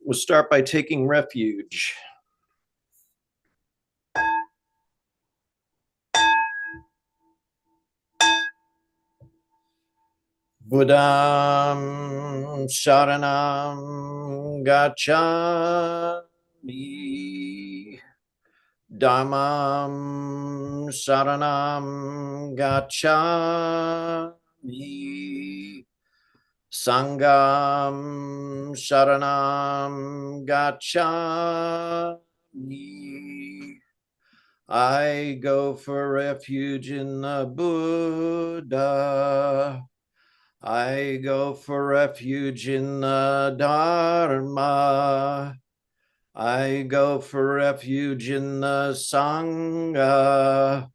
We'll start by taking refuge. Buddham Sharanam Gacchami. Dhammam Sharanam Gacchami. Sangham Sharanam Gacchami. I go for refuge in the Buddha. I go for refuge in the Dharma. I go for refuge in the Sangha.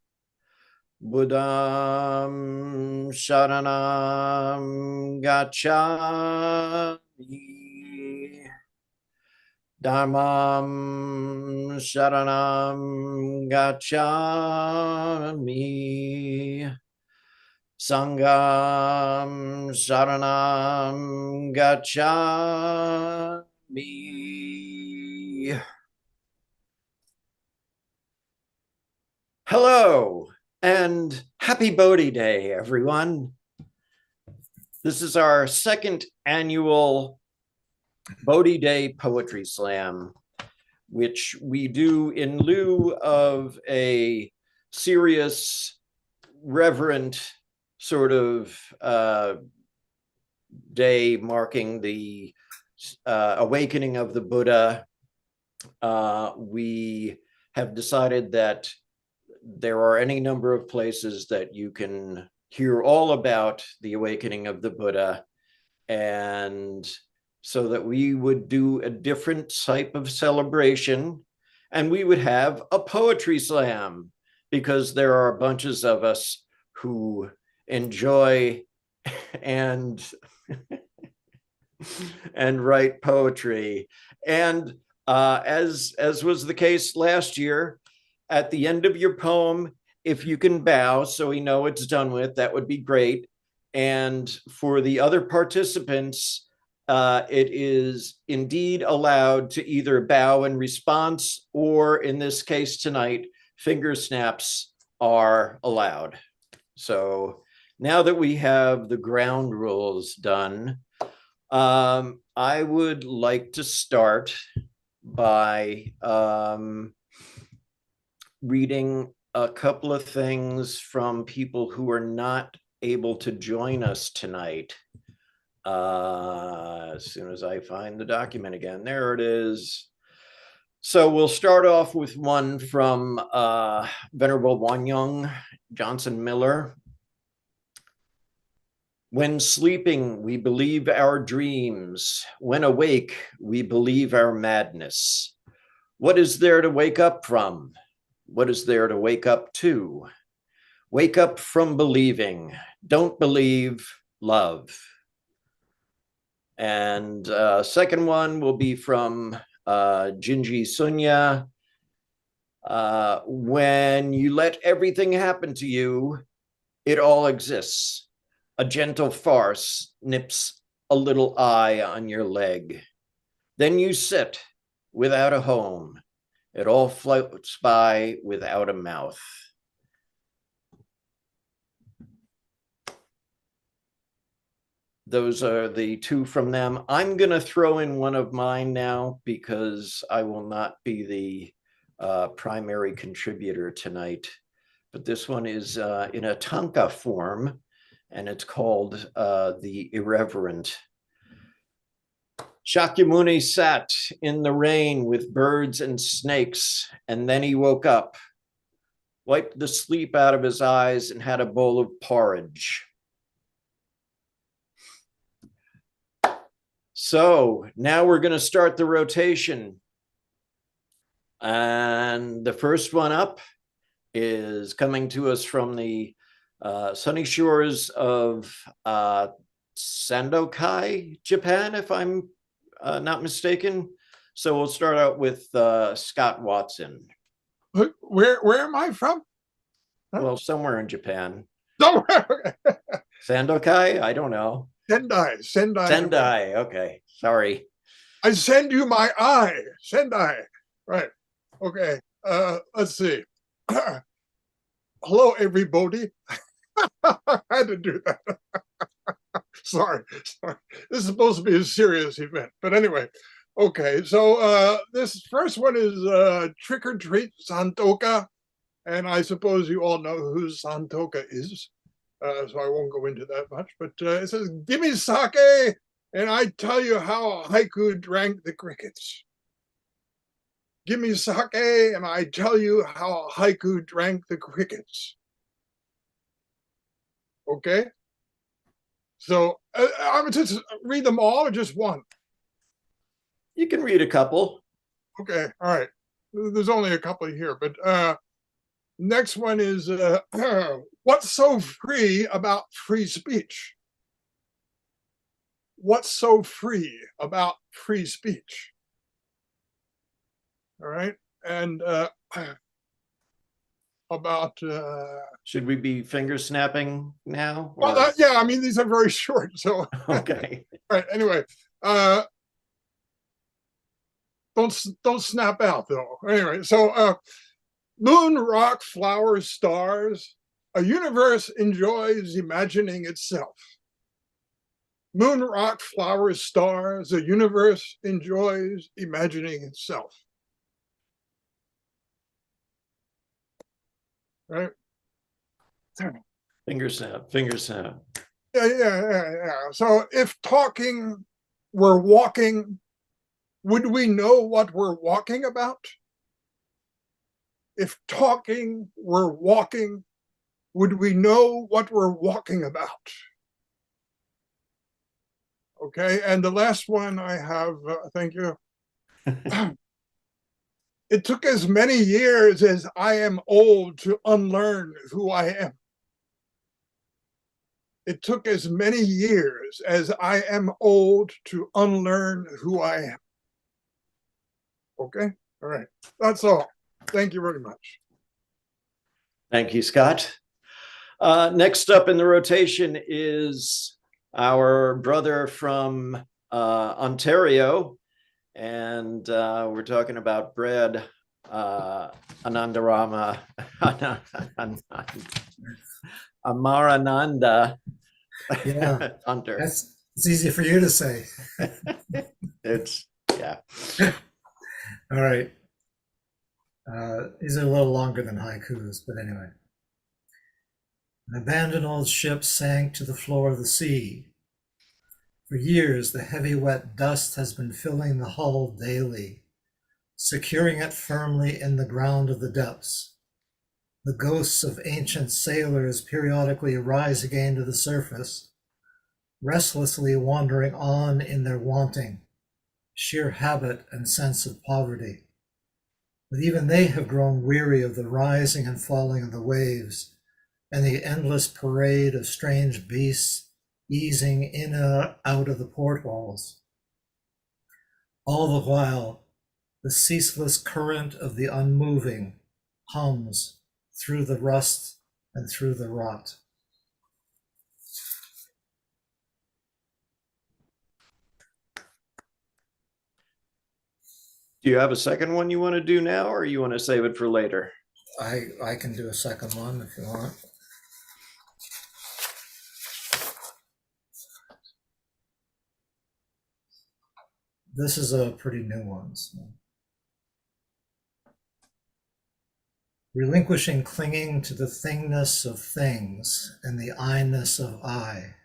Buddham Sharanam Gacchami. Dhammam Sharanam Gacchami. Sangham Sharanam Gacchami. Hello and happy Bodhi Day, everyone. This is our second annual Bodhi Day Poetry Slam, which we do in lieu of a serious, reverent sort of day marking the awakening of the Buddha. We have decided that there are any number of places that you can hear all about the awakening of the Buddha, and so that we would do a different type of celebration, and we would have a poetry slam, because there are bunches of us who enjoy and write poetry. And as was the case last year, at the end of your poem, if you can bow so we know it's done with, that would be great. And for the other participants, it is indeed allowed to either bow in response, or in this case tonight, finger snaps are allowed. So now that we have the ground rules done, I would like to start by reading a couple of things from people who are not able to join us tonight. As soon as I find the document again, there it is. So we'll start off with one from Venerable Wanyang Johnson Miller. When sleeping, we believe our dreams. When awake, we believe our madness. What is there to wake up from? What is there to wake up to? Wake up from believing. Don't believe, love. And second one will be from Jinji Sunya. When you let everything happen to you, it all exists. A gentle farce nips a little eye on your leg. Then you sit without a home. It all floats by without a mouth. Those are the two from them. I'm going to throw in one of mine now, because I will not be the primary contributor tonight. But this one is in a tanka form, and it's called The Irreverent. Shakyamuni sat in the rain with birds and snakes, and then he woke up, wiped the sleep out of his eyes, and had a bowl of porridge. So now we're going to start the rotation. And the first one up is coming to us from the sunny shores of Sandokai, Japan, if I'm not mistaken. So we'll start out with Scott Watson. Where am I from? Well, somewhere in Japan. Somewhere. Sandokai? I don't know. Sendai. Sendai. Okay. Sorry. I send you my eye. Send I. Right. Okay. Let's see. Hello, everybody. I had to do that. Sorry. This is supposed to be a serious event. But anyway, okay. So this first one is Trick or Treat Santoka. And I suppose you all know who Santoka is. So I won't go into that much. But it says, give me sake, and I tell you how Haiku drank the crickets. Give me sake, and I tell you how Haiku drank the crickets. Okay? So I'm going to read them all or just one? You can read a couple. Okay, all right. There's only a couple here, but next one is what's so free about free speech? What's so free about free speech? All right. And about should we be finger snapping now? Well, yeah, I mean, these are very short. So okay. All right. Anyway, don't snap out though. Anyway, so moon, rock, flowers, stars. A universe enjoys imagining itself. Moon, rock, flowers, stars. A universe enjoys imagining itself. Right. Finger snap, finger snap. Yeah. So if talking were walking, would we know what we're walking about? If talking were walking, would we know what we're walking about? Okay, and the last one I have, thank you. It took as many years as I am old to unlearn who I am. It took as many years as I am old to unlearn who I am. Okay, all right, that's all. Thank you very much. Thank you, Scott. Next up in the rotation is our brother from Ontario, and we're talking about bread, Anandarama, Amarananda Yeah, Hunter. it's easy for you to say. It's, yeah. All right. These are a little longer than haikus, but anyway. An abandoned old ship sank to the floor of the sea. For years, the heavy wet dust has been filling the hull daily, securing it firmly in the ground of the depths. The ghosts of ancient sailors periodically rise again to the surface, restlessly wandering on in their wanting, sheer habit and sense of poverty. But even they have grown weary of the rising and falling of the waves and the endless parade of strange beasts easing in and out of the portholes. All the while, the ceaseless current of the unmoving hums through the rust and through the rot. Do you have a second one you want to do now, or you want to save it for later? I can do a second one if you want. This is a pretty new one. So. Relinquishing clinging to the thingness of things and the I-ness of I.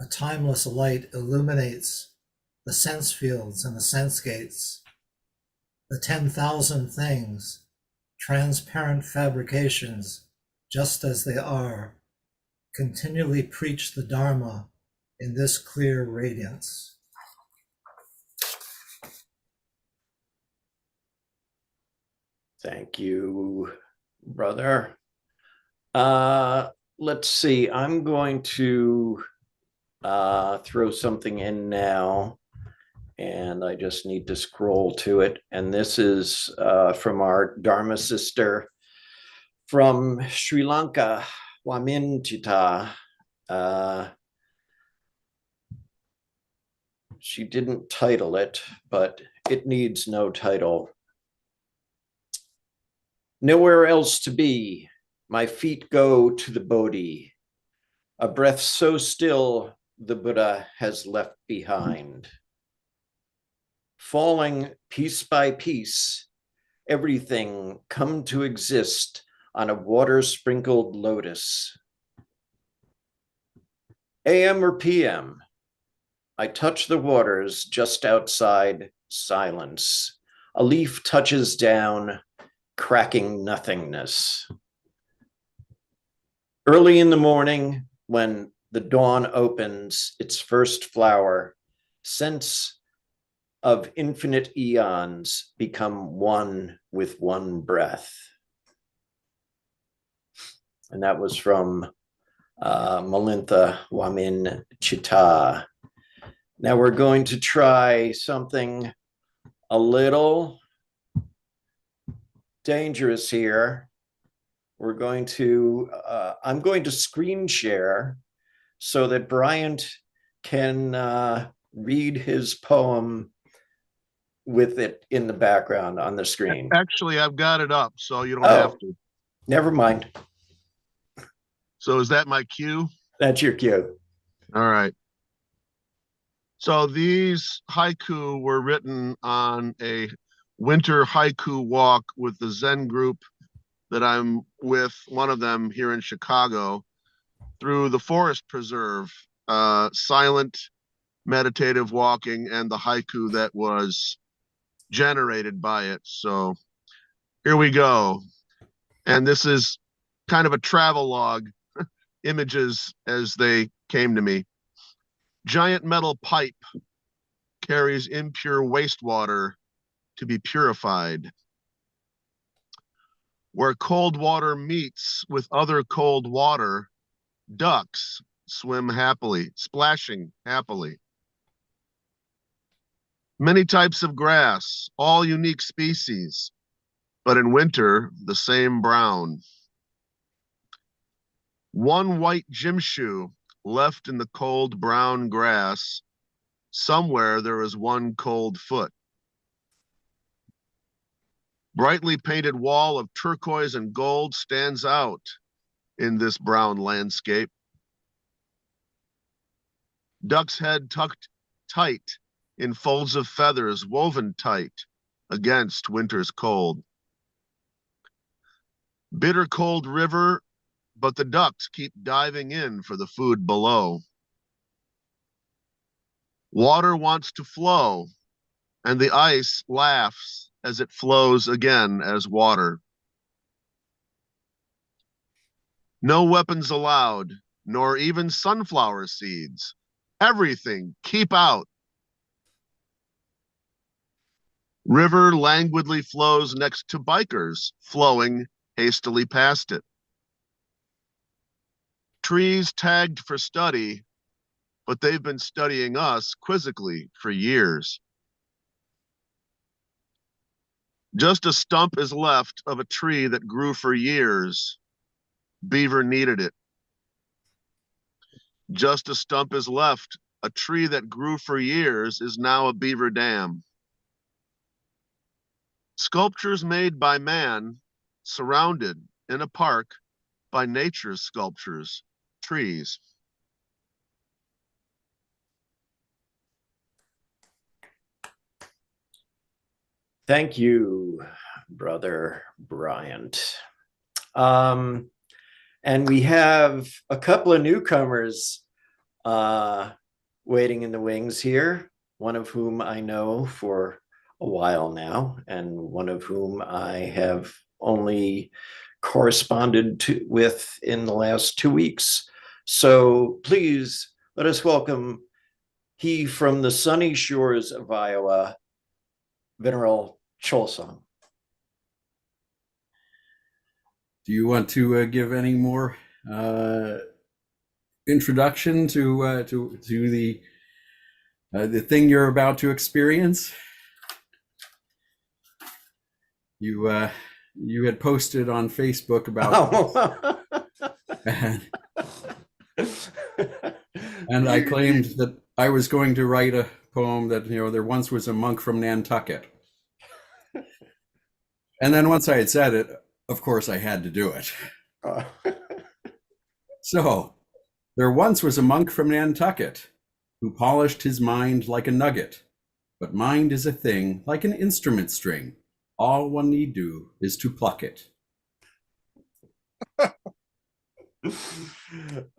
A timeless light illuminates the sense fields and the sense gates, the 10,000 things, transparent fabrications, just as they are, continually preach the Dharma in this clear radiance. Thank you, brother. Let's see. I'm going to throw something in now, and I just need to scroll to it. And this is from our Dharma sister from Sri Lanka, Wamintita. She didn't title it, but it needs no title. Nowhere else to be, my feet go to the Bodhi, a breath so still the Buddha has left behind. Falling piece by piece, everything come to exist on a water-sprinkled lotus. AM or PM, I touch the waters just outside silence. A leaf touches down, cracking nothingness. Early in the morning, when the dawn opens its first flower, scents of infinite eons become one with one breath. And that was from Malintha Wamin Chitta. Now we're going to try something a little dangerous here. We're going to, I'm going to screen share so that Bryant can read his poem with it in the background on the screen. Actually, I've got it up, so you don't Oh, have to. never mind. So is that my cue? That's your cue. All right. So these haiku were written on a winter haiku walk with the Zen group that I'm with, one of them here in Chicago, through the forest preserve, silent meditative walking, and the haiku that was generated by it. So here we go. And this is kind of a travel log, images as they came to me. Giant metal pipe carries impure wastewater to be purified. Where cold water meets with other cold water, ducks swim happily, splashing happily. Many types of grass, all unique species, but in winter, the same brown. One white gym shoe left in the cold brown grass. Somewhere there is one cold foot. Brightly painted wall of turquoise and gold stands out in this brown landscape. Duck's head tucked tight in folds of feathers woven tight against winter's cold. Bitter cold river, but the ducks keep diving in for the food below. Water wants to flow, and the ice laughs as it flows again as water. No weapons allowed, nor even sunflower seeds. Everything, keep out. River languidly flows next to bikers, flowing hastily past it. Trees tagged for study, but they've been studying us quizzically for years. Just a stump is left of a tree that grew for years. Beaver needed it. Just a stump is left. A tree that grew for years is now a beaver dam. Sculptures made by man, surrounded in a park by nature's sculptures, trees. Thank you, Brother Bryant. And we have a couple of newcomers waiting in the wings here, one of whom I know for a while now, and one of whom I have only corresponded with in the last 2 weeks. So please let us welcome he from the sunny shores of Iowa, Veneral Cholsong. Do you want to give any more introduction to the thing you're about to experience? You had posted on Facebook about and I claimed I was going to write a poem that, there once was a monk from Nantucket. And then once I had said it, of course I had to do it. Uh, So, there once was a monk from Nantucket who polished his mind like a nugget. But mind is a thing like an instrument string. All one need do is to pluck it.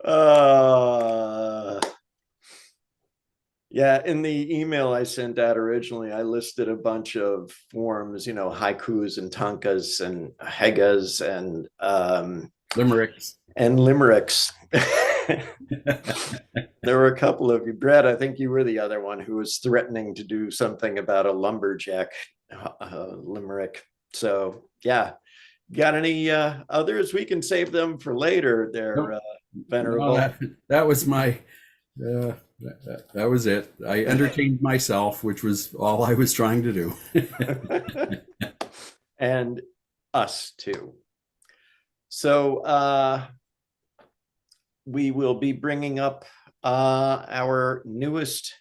uh, yeah, in the email I sent out originally, I listed a bunch of forms, haikus and tankas and hegas Limericks. and limericks. There were a couple of you. Brett, I think you were the other one who was threatening to do something about a lumberjack limerick. So, yeah. Got any others? We can save them for later. They're Nope. venerable. No, that was my, that was it. I entertained myself, which was all I was trying to do. And us too. So we will be bringing up our newest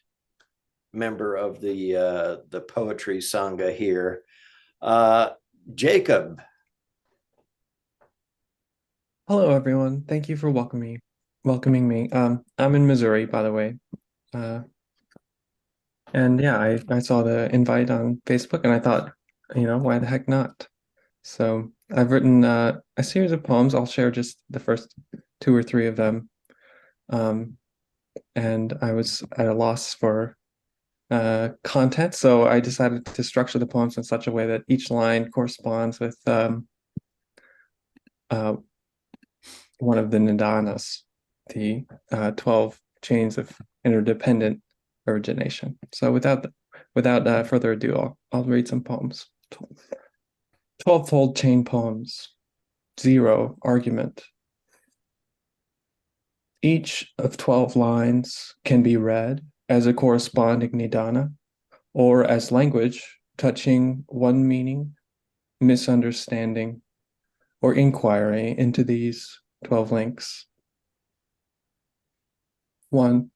member of the poetry sangha here, Jacob. Hello, everyone. Thank you for welcoming me. I'm in Missouri, by the way. And yeah, I saw the invite on Facebook and I thought, why the heck not? So I've written a series of poems. I'll share just the first two or three of them. And I was at a loss for content, so I decided to structure the poems in such a way that each line corresponds with one of the nidanas, the 12 chains of interdependent origination. So without further ado, I'll read some poems. 12-fold chain poems. 0 argument. Each of 12 lines can be read as a corresponding nidana or as language touching one meaning, misunderstanding, or inquiry into these 12 links. 1.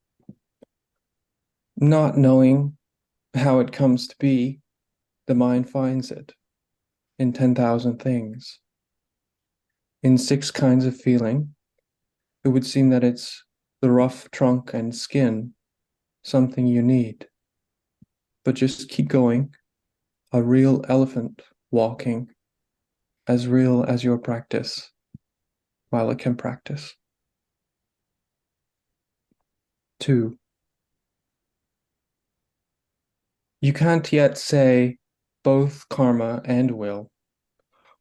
Not knowing how it comes to be, the mind finds it in 10,000 things. In 6 kinds of feeling, it would seem that it's the rough trunk and skin, something you need. But just keep going, a real elephant walking, as real as your practice, while it can practice. 2. You can't yet say both karma and will.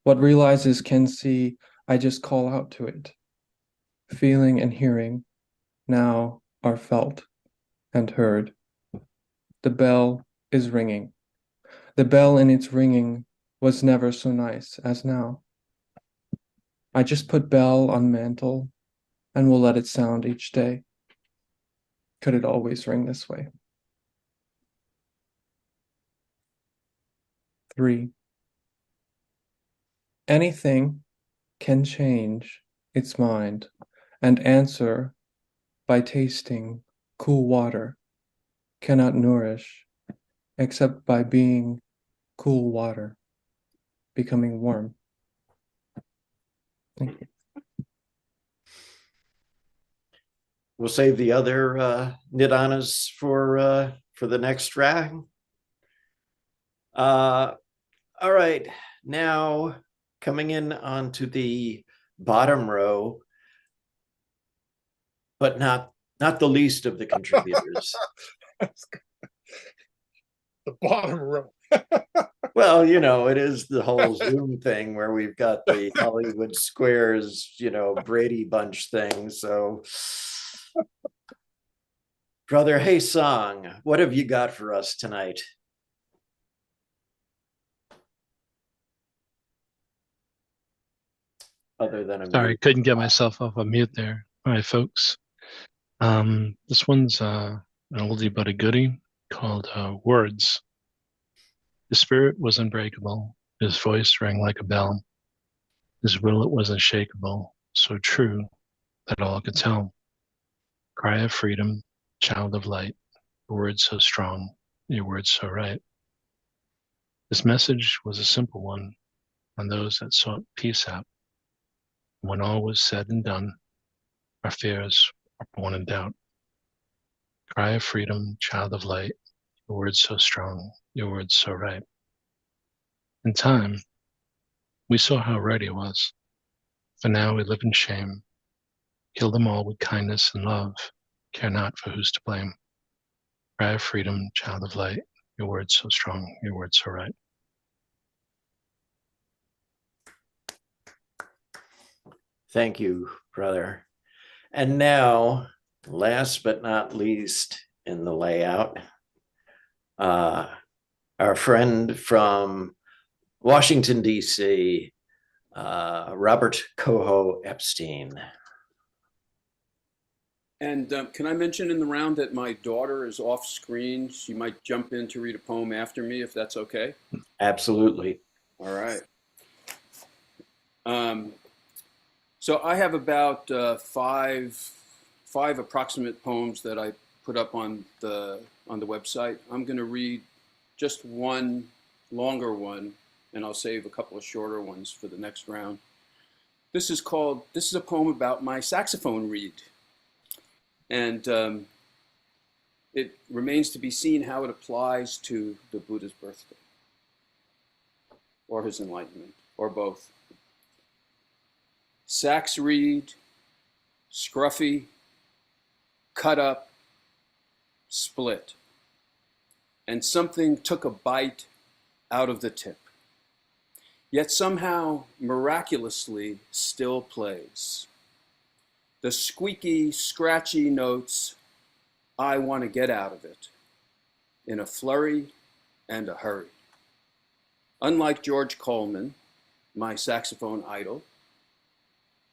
What realizes can see, I just call out to it. Feeling and hearing now are felt and heard. The bell is ringing. The bell in its ringing was never so nice as now. I just put bell on mantle and will let it sound each day. Could it always ring this way? 3. Anything can change its mind and answer by tasting cool water, cannot nourish except by being cool water, becoming warm. Thank you. We'll save the other nidanas for the next track. All right, now coming in onto the bottom row, but not the least of the contributors. The bottom row. Well, it is the whole Zoom thing where we've got the Hollywood Squares, Brady Bunch thing. So, Brother Hey Song, what have you got for us tonight? Other than a Sorry, mute. couldn't get myself off of mute there. All right, folks. This one's an oldie but a goodie called Words. His spirit was unbreakable. His voice rang like a bell. His will it was unshakable, so true that all could tell. Cry of freedom, child of light. Your words so strong, your words so right. This message was a simple one on those that sought peace out. When all was said and done, our fears are born in doubt. Cry of freedom, child of light, your words so strong, your words so right. In time, we saw how right he was. For now we live in shame. Kill them all with kindness and love. Care not for who's to blame. Cry of freedom, child of light, your words so strong, your words so right. Thank you, brother. And now, last but not least in the layout, our friend from Washington, D.C., Robert Coho Epstein. And can I mention in the round that my daughter is off screen? She might jump in to read a poem after me, if that's okay. Absolutely. All right. So I have about five approximate poems that I put up on the website. I'm going to read just one longer one, and I'll save a couple of shorter ones for the next round. This is a poem about my saxophone reed. And it remains to be seen how it applies to the Buddha's birthday, or his enlightenment, or both. Sax reed, scruffy, cut up, split, and something took a bite out of the tip, yet somehow miraculously still plays. The squeaky, scratchy notes I want to get out of it in a flurry and a hurry. Unlike George Coleman, my saxophone idol,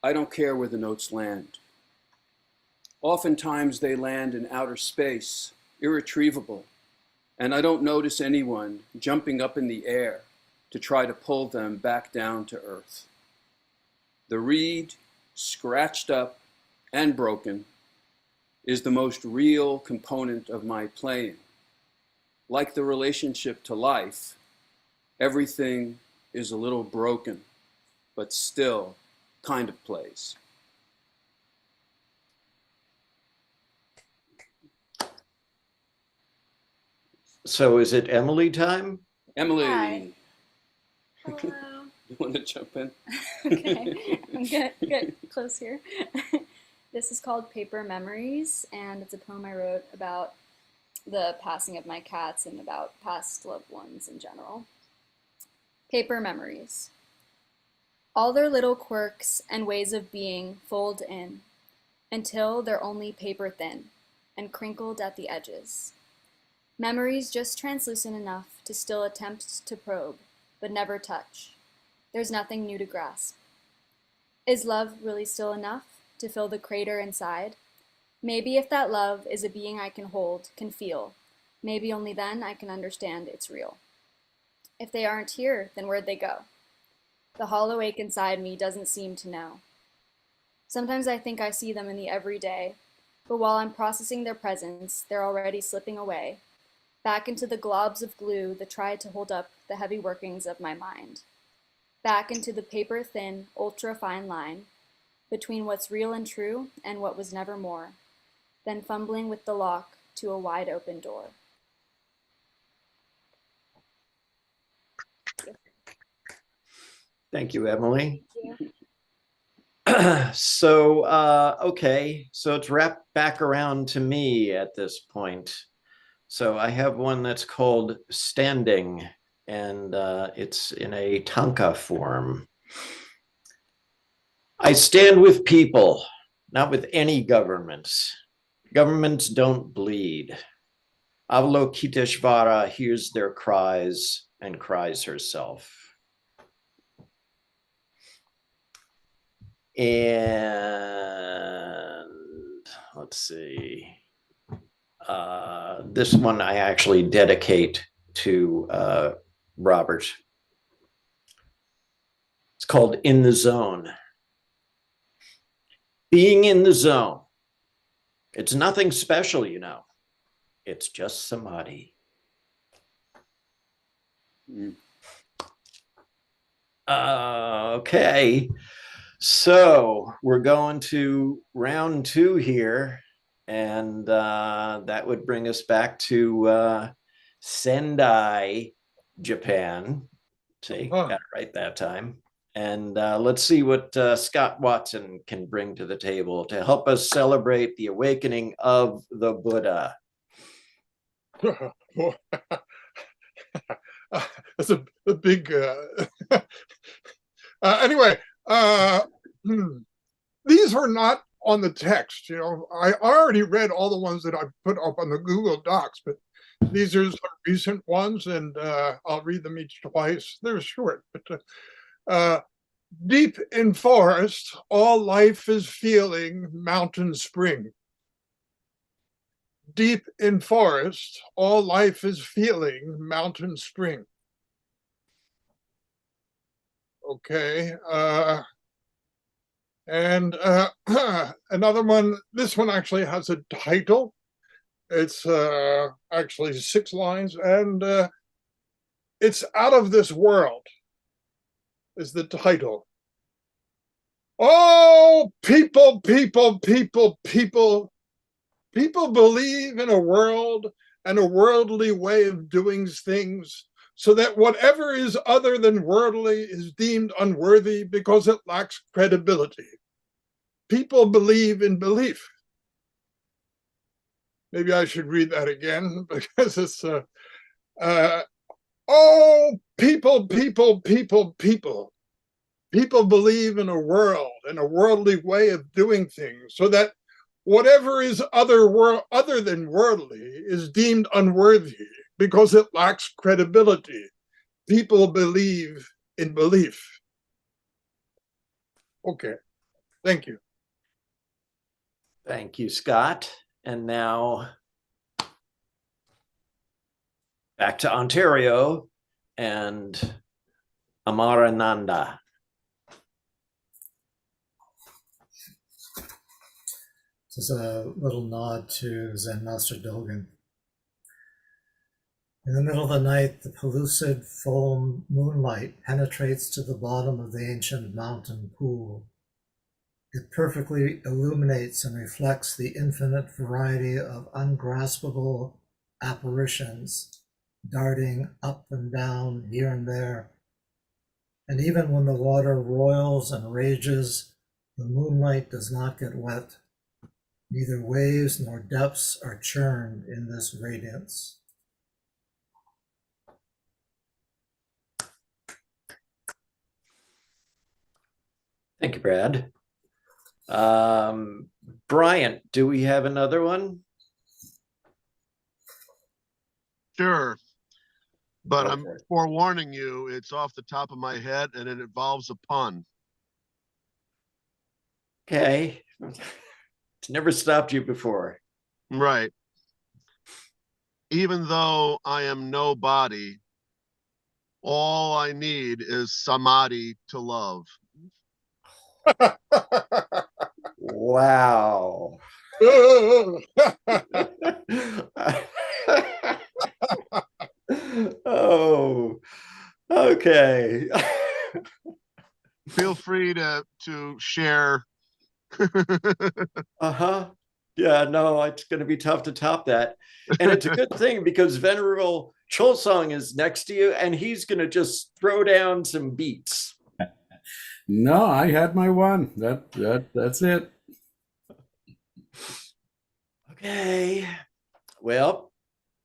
I don't care where the notes land. Oftentimes they land in outer space, irretrievable, and I don't notice anyone jumping up in the air to try to pull them back down to earth. The reed, scratched up and broken, is the most real component of my playing. Like the relationship to life, everything is a little broken, but still kind of plays. So is it Emily time? Emily, Hi. Hello. you want to jump in? Okay, I'm get close here. This is called Paper Memories, and it's a poem I wrote about the passing of my cats and about past loved ones in general. Paper Memories. All their little quirks and ways of being fold in until they're only paper thin and crinkled at the edges. Memories just translucent enough to still attempt to probe, but never touch. There's nothing new to grasp. Is love really still enough to fill the crater inside? Maybe if that love is a being I can hold, can feel, maybe only then I can understand it's real. If they aren't here, then where'd they go? The hollow ache inside me doesn't seem to know. Sometimes I think I see them in the everyday, but while I'm processing their presence, they're already slipping away, back into the globs of glue that try to hold up the heavy workings of my mind, back into the paper-thin, ultra-fine line between what's real and true and what was never more, then fumbling with the lock to a wide-open door. Thank you, Emily. Thank you. So, okay, so it's wrapped back around to me at this point. So I have one that's called Standing, and it's in a tanka form. I stand with people, not with any governments. Governments don't bleed. Avalokiteshvara hears their cries and cries herself. And let's see. This one I actually dedicate to Robert. It's called In the Zone. Being in the zone. It's nothing special, you know. It's just samadhi. Mm. Okay. So we're going to round 2 here. And that would bring us back to Sendai, Japan. See, got it right that time. And let's see what Scott Watson can bring to the table to help us celebrate the awakening of the Buddha. That's a big. Anyway, these were not on the text. You know, I already read all the ones that I put up on the Google Docs, but these are some recent ones, and I'll read them each twice. They're short, but deep in forest, all life is feeling mountain spring. Deep in forest, all life is feeling mountain spring. Okay. And another one, this one actually has a title. It's actually 6 lines, and it's Out of This World is the title. Oh, people, people, people, people. People believe in a world and a worldly way of doing things, so that whatever is other than worldly is deemed unworthy because it lacks credibility. People believe in belief. Maybe I should read that again because it's oh, people, people, people, people. People believe in a world and a worldly way of doing things, so that whatever is other than worldly is deemed unworthy because it lacks credibility. People believe in belief. Okay, thank you. Thank you, Scott. And now back to Ontario and Amarananda. This is a little nod to Zen Master Dogen. In the middle of the night, the pellucid foam moonlight penetrates to the bottom of the ancient mountain pool. It perfectly illuminates and reflects the infinite variety of ungraspable apparitions, darting up and down here and there. And even when the water roils and rages, the moonlight does not get wet. Neither waves nor depths are churned in this radiance. Thank you, Brad. Bryant, do we have another one? Sure. But I'm Okay. forewarning you, it's off the top of my head and it involves a pun. Okay. It's never stopped you before. Right. Even though I am no body, all I need is samadhi to love. Wow. Oh, okay. Feel free to share. Uh-huh. Yeah, no, it's going to be tough to top that. And it's a good thing because Venerable Cholsong is next to you and he's going to just throw down some beats. No, I had my one. That's it. Okay. Well,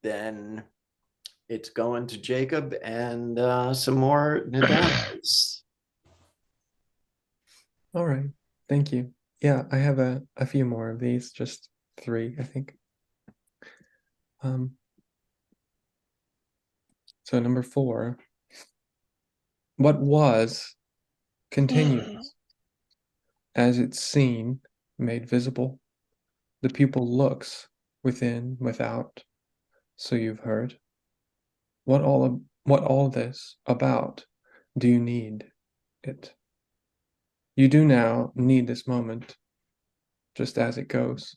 then it's going to Jacob and some more nadanas. All right. Thank you. Yeah, I have a few more of these, just 3, I think. So number 4, what was continues as it's seen, made visible. The pupil looks within, without. So you've heard. What all this about do you need it? You do now need this moment, just as it goes.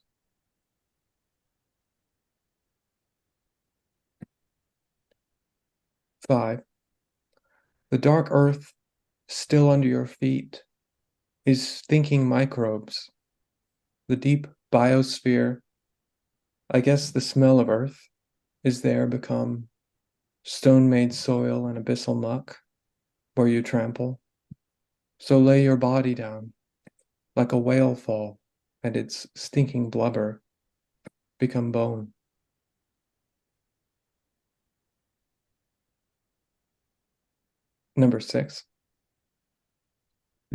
5. The dark earth still under your feet is thinking microbes. The deep biosphere, I guess the smell of earth, is there become stone-made soil and abyssal muck where you trample. So lay your body down like a whale fall, and its stinking blubber become bone. Number 6.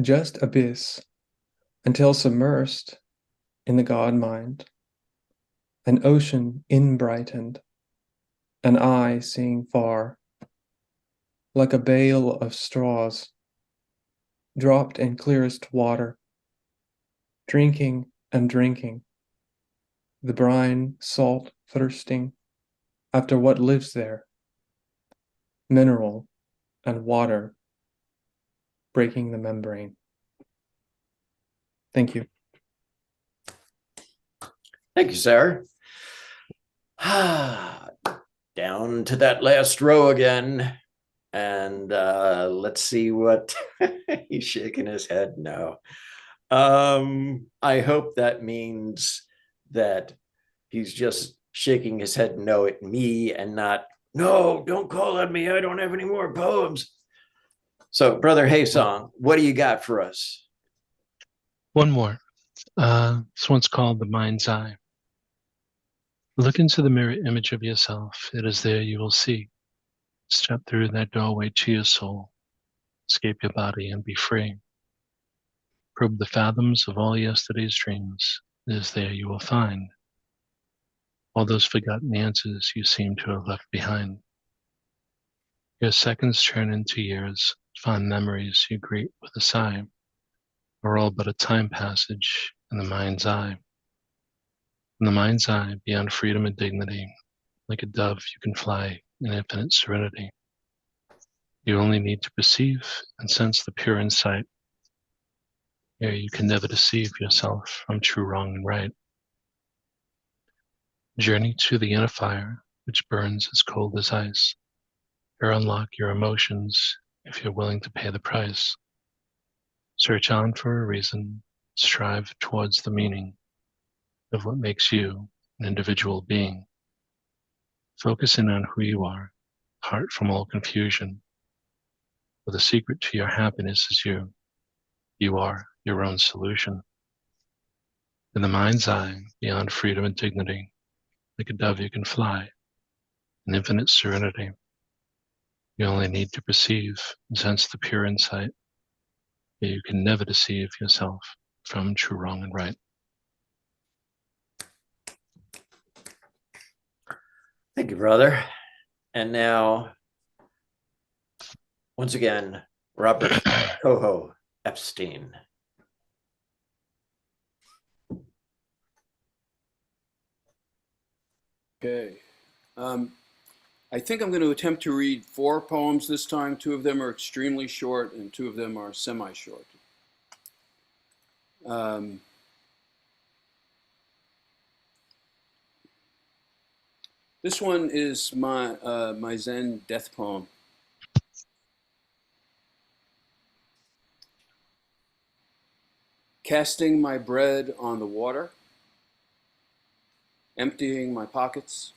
Just abyss until submersed in the God mind, an ocean inbrightened, an eye seeing far, like a bale of straws, dropped in clearest water, drinking and drinking, the brine salt thirsting after what lives there, mineral and water breaking the membrane. Thank you. Thank you, Sarah. Down to that last row again. And let's see what he's shaking his head no. I hope that means that he's just shaking his head no at me and not, no, don't call on me. I don't have any more poems. So, Brother Haysong, what do you got for us? One more. This one's called The Mind's Eye. Look into the mirror image of yourself. It is there you will see. Step through that doorway to your soul. Escape your body and be free. Probe the fathoms of all yesterday's dreams. It is there you will find all those forgotten answers you seem to have left behind. Your seconds turn into years. Fond memories you greet with a sigh are all but a time passage in the mind's eye. In the mind's eye, beyond freedom and dignity, like a dove you can fly in infinite serenity. You only need to perceive and sense the pure insight. Here you can never deceive yourself from true, wrong, and right. Journey to the inner fire, which burns as cold as ice. Here unlock your emotions if you're willing to pay the price. Search on for a reason, strive towards the meaning of what makes you an individual being. Focus in on who you are, apart from all confusion. For the secret to your happiness is you. You are your own solution. In the mind's eye, beyond freedom and dignity, like a dove you can fly, in infinite serenity. You only need to perceive and sense the pure insight that you can never deceive yourself from true, wrong, and right. Thank you, brother. And now, once again, Robert Coho Epstein. Okay. I think I'm going to attempt to read 4 poems this time. 2 of them are extremely short and 2 of them are semi-short. This one is my Zen death poem. Casting my bread on the water, emptying my pockets,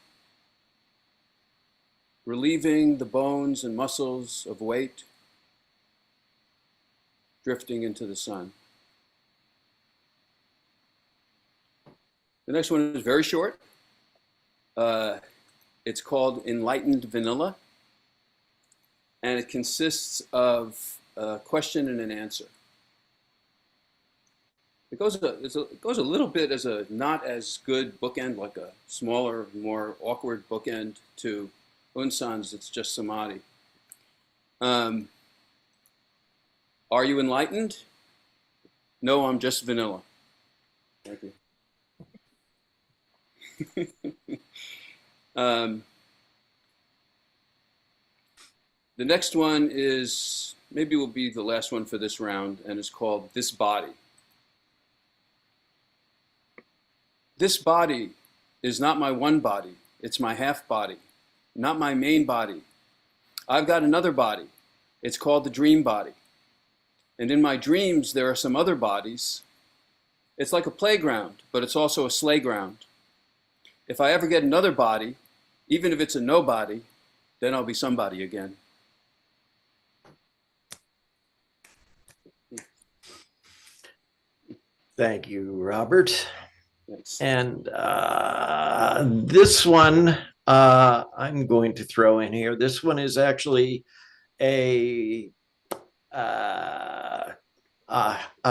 relieving the bones and muscles of weight, drifting into the sun. The next one is very short. It's called Enlightened Vanilla, and it consists of a question and an answer. It goes a little bit as a not as good bookend, like a smaller, more awkward bookend to Unsan's It's Just Samadhi. Are you enlightened? No, I'm just vanilla. Thank you. The next one is, maybe will be the last one for this round, and it's called This Body. This body is not my one body, it's my half body, not my main body. I've got another body. It's called the dream body. And in my dreams, there are some other bodies. It's like a playground, but it's also a sleigh ground. If I ever get another body, even if it's a nobody, then I'll be somebody again. Thank you, Robert. Thanks. And this one I'm going to throw in here. This one is actually a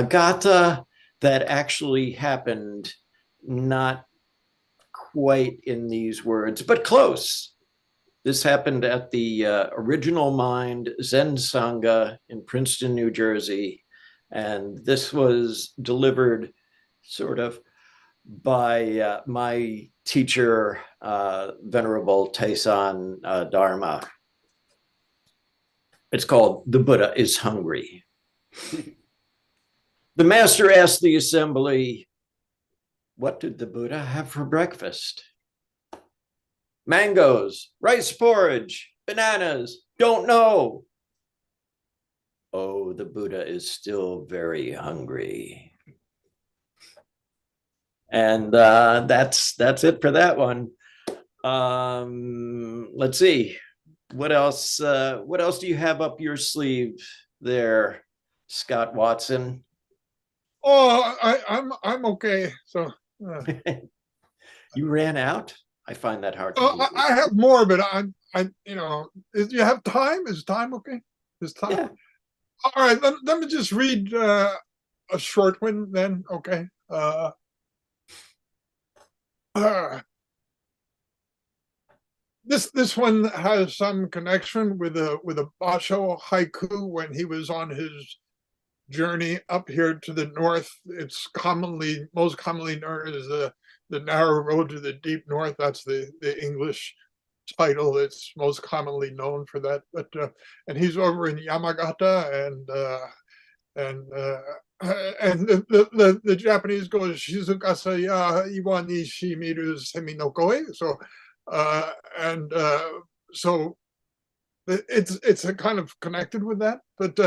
gata that actually happened, not quite in these words, but close. This happened at the Original Mind Zen Sangha in Princeton, New Jersey. And this was delivered sort of by my teacher, Venerable Taisan Dharma. It's called The Buddha is Hungry. The master asked the assembly, what did the Buddha have for breakfast? Mangoes, rice porridge, bananas, don't know. Oh, the Buddha is still very hungry. And that's it for that one. Let's see. What else do you have up your sleeve there, Scott Watson? Oh, I'm okay. So You ran out? I find that hard to believe. I have more, but I you have time? Is time okay? Is time? Yeah. All right. Let me just read a short one then. Okay. This one has some connection with a Basho haiku when he was on his journey up here to the north. It's most commonly known as the narrow road to the deep north. That's the English title. It's most commonly known for that. But and he's over in Yamagata, and the Japanese goes Shizukasa ya iwani shimiru semi no koi. So so it's a kind of connected with that, but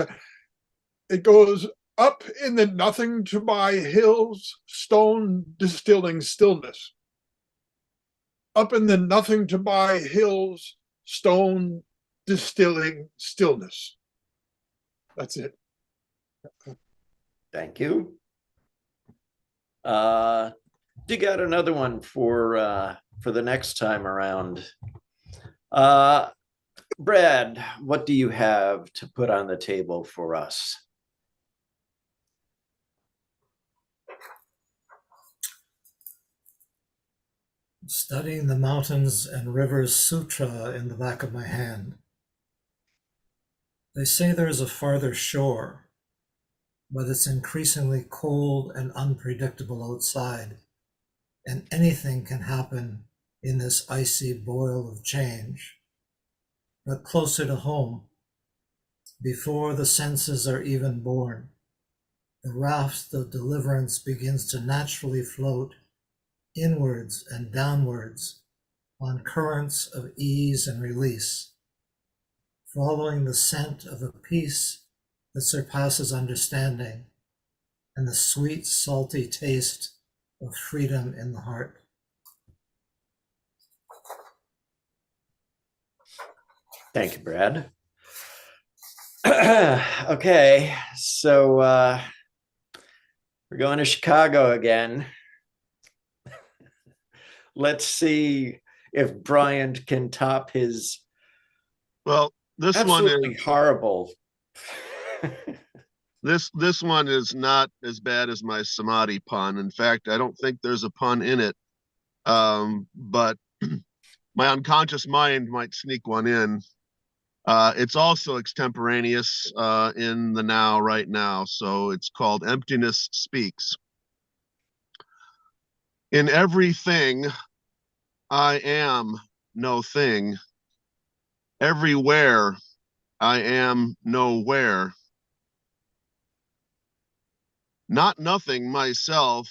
it goes up in the nothing to by hills, stone distilling stillness. Up in the nothing to by hills, stone distilling stillness. That's it. Thank you. Dig out another one for the next time around. Brad, what do you have to put on the table for us? Studying the Mountains and Rivers Sutra in the back of my hand. They say there is a farther shore, but it's increasingly cold and unpredictable outside, and anything can happen in this icy boil of change. But closer to home, before the senses are even born, the raft of deliverance begins to naturally float inwards and downwards on currents of ease and release, following the scent of a peace that surpasses understanding and the sweet, salty taste of freedom in the heart. Thank you, Brad. Okay, so we're going to Chicago again. Let's see if Bryant can top his this absolutely one is horrible. this one is not as bad as my samadhi pun. In fact, I don't think there's a pun in it. But my unconscious mind might sneak one in. It's also extemporaneous in the now, right now. So it's called Emptiness Speaks. In everything, I am no thing. Everywhere, I am nowhere. Not nothing myself,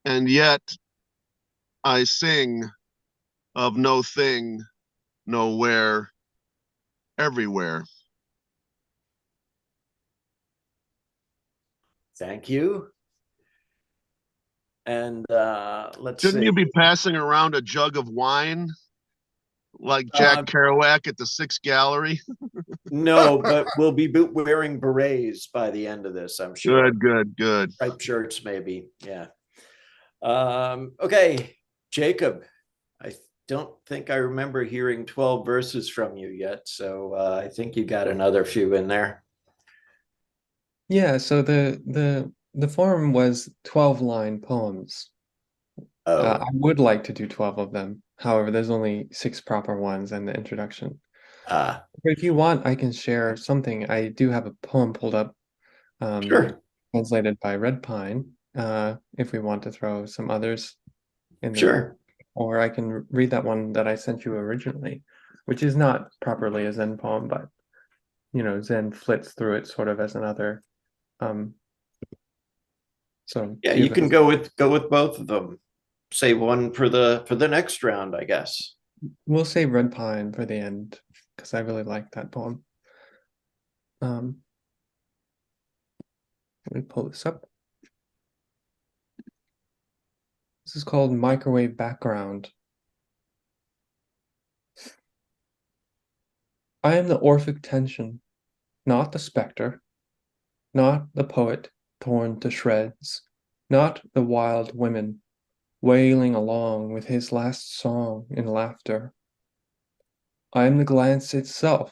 and yet I sing of no thing, nowhere, everywhere. Thank you. And let's Shouldn't see. you be passing around a jug of wine like Jack Uh, Kerouac at the Sixth Gallery? no, but we'll be wearing berets by the end of this, I'm sure. Good, good, good. Striped shirts, maybe. Yeah. Okay, Jacob, I don't think I remember hearing 12 verses from you yet, so I think you got another few in there. Yeah, so the form was 12-line poems. Oh, I would like to do 12 of them. However, there's only 6 proper ones and the introduction. ah, But if you want, I can share something. I do have a poem pulled up, sure, translated by Red Pine, if we want to throw some others in the, sure. or I can read that one that I sent you originally, which is not properly a Zen poem, but Zen flits through it sort of as another. So Yeah, you can go with both of them. Say one for the next round, I guess. we'll save Red Pine for the end because I really like that poem. Let me pull this up. This is called Microwave Background. I am the Orphic tension, not the specter, not the poet torn to shreds, not the wild women wailing along with his last song in laughter. I am the glance itself,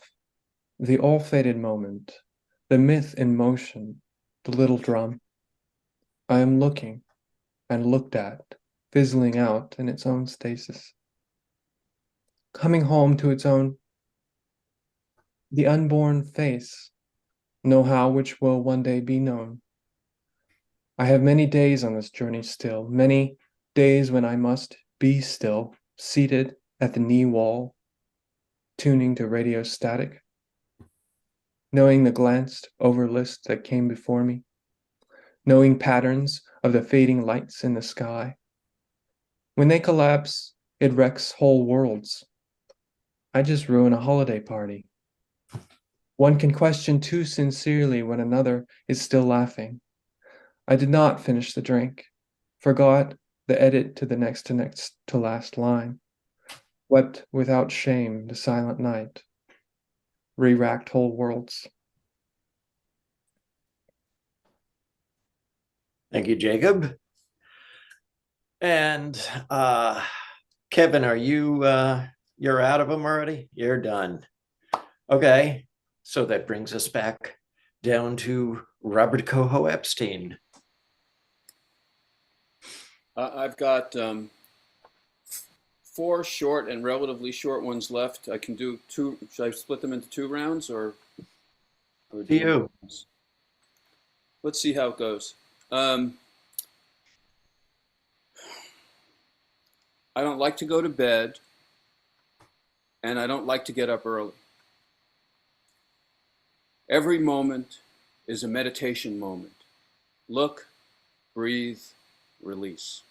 the all-faded moment, the myth in motion, the little drum. I am looking and looked at, fizzling out in its own stasis, coming home to its own, the unborn face, know how which will one day be known. I have many days on this journey still, many days when I must be still, seated at the knee wall, tuning to radio static, knowing the glanced over list that came before me, knowing patterns of the fading lights in the sky. When they collapse, it wrecks whole worlds. I just ruin a holiday party. One can question too sincerely when another is still laughing. I did not finish the drink, forgot the edit to the next to last line, wept without shame the silent night, re-racked whole worlds. Thank you, Jacob. And Kevin, are you're out of them already? You're done. Okay, so that brings us back down to Robert Coho Epstein. I've got 4 short and relatively short ones left. I can do 2. Should I split them into 2 rounds or To you. Let's see how it goes. I don't like to go to bed, and I don't like to get up early. Every moment is a meditation moment. Look, breathe, release.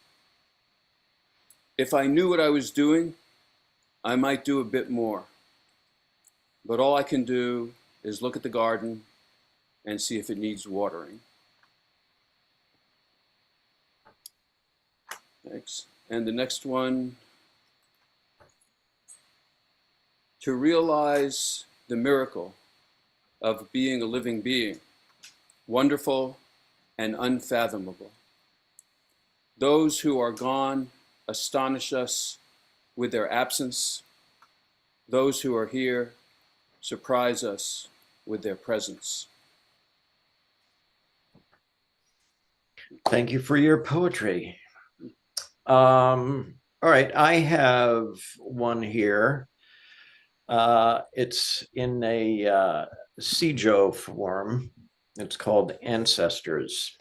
If I knew what I was doing, I might do a bit more. But all I can do is look at the garden and see if it needs watering. Thanks. And the next one, to realize the miracle of being a living being, wonderful and unfathomable. Those who are gone astonish us with their absence. Those who are here surprise us with their presence. Thank you for your poetry. All right, I have one here. It's in a Sijo form. It's called Ancestors.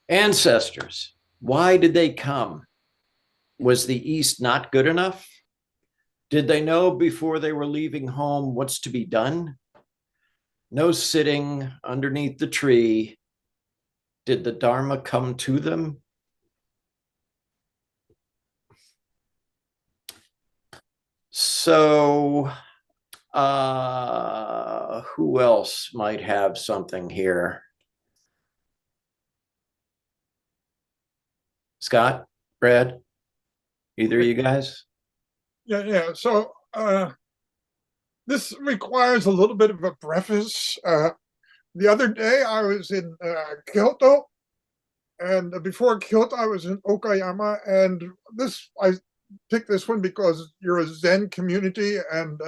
Ancestors, why did they come? Was the East not good enough? Did they know before they were leaving home what's to be done? No sitting underneath the tree. Did the Dharma come to them? So Who else might have something here? Scott, Brad, either of you guys? Yeah. So this requires a little bit of a preface. The other day I was in Kyoto, and before Kyoto I was in Okayama, and I picked this one because you're a Zen community, and